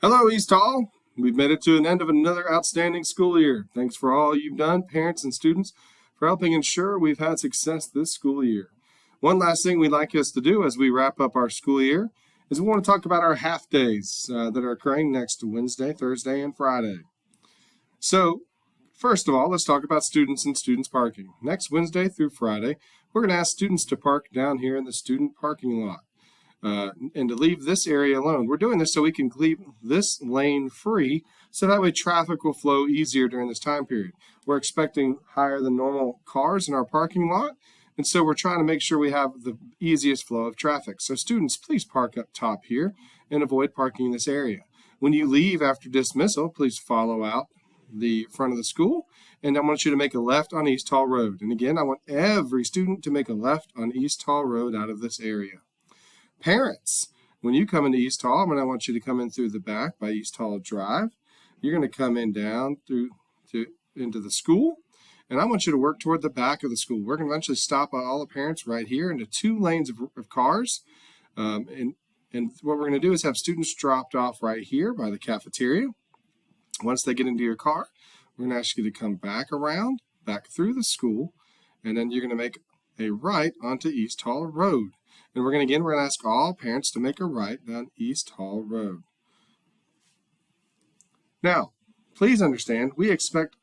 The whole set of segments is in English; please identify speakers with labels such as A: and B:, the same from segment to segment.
A: Hello, East Hall. We've made it to an end of another outstanding school year. Thanks for all you've done, parents and students, for helping ensure we've had success this school year. One last thing we'd like us to do as we wrap up our school year is we want to talk about our half days that are occurring next Wednesday, Thursday, and Friday. So, first of all, let's talk about students and students parking. Next Wednesday through Friday, we're going to ask students to park down here in the student parking lot. And to leave this area alone. We're doing this so we can leave this lane free so that way traffic will flow easier during this time period. We're expecting higher than normal cars in our parking lot, and so we're trying to make sure we have the easiest flow of traffic. So students, please park up top here and avoid parking in this area. When you leave after dismissal, please follow out the front of the school, and I want you to make a left on East Hall Road. And again, I want every student to make a left on East Hall Road out of this area. Parents, when you come into East Hall, I want you to come in through the back by East Hall Drive. You're going to come in down into the school, and I want you to work toward the back of the school. We're going to eventually stop all the parents right here into 2 lanes of cars. And what we're going to do is have students dropped off right here by the cafeteria. Once they get into your car, we're going to ask you to come back around, back through the school, and then you're going to make a right onto East Hall Road. And we're going to ask all parents to make a right down East Hall Road. Now, please understand, we expect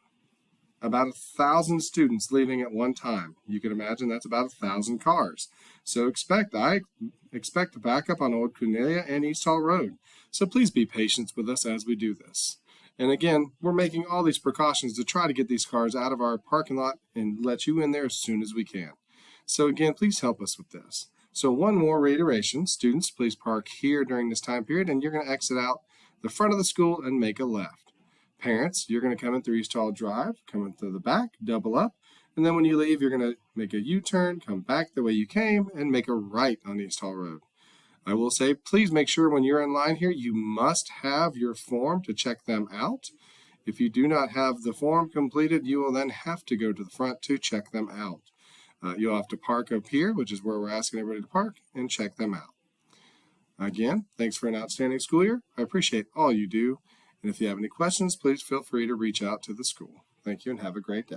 A: about 1,000 students leaving at one time. You can imagine that's about 1,000 cars. So I expect to back up on Old Cornelia and East Hall Road. So please be patient with us as we do this. And again, we're making all these precautions to try to get these cars out of our parking lot and let you in there as soon as we can. So again, please help us with this. So one more reiteration, students, please park here during this time period, and you're going to exit out the front of the school and make a left. Parents, you're going to come in through East Hall Drive, come in through the back, double up, and then when you leave, you're going to make a U-turn, come back the way you came, and make a right on East Hall Road. I will say, please make sure when you're in line here, you must have your form to check them out. If you do not have the form completed, you will then have to go to the front to check them out. You'll have to park up here, which is where we're asking everybody to park, and check them out. Again, thanks for an outstanding school year. I appreciate all you do. And if you have any questions, please feel free to reach out to the school. Thank you and have a great day.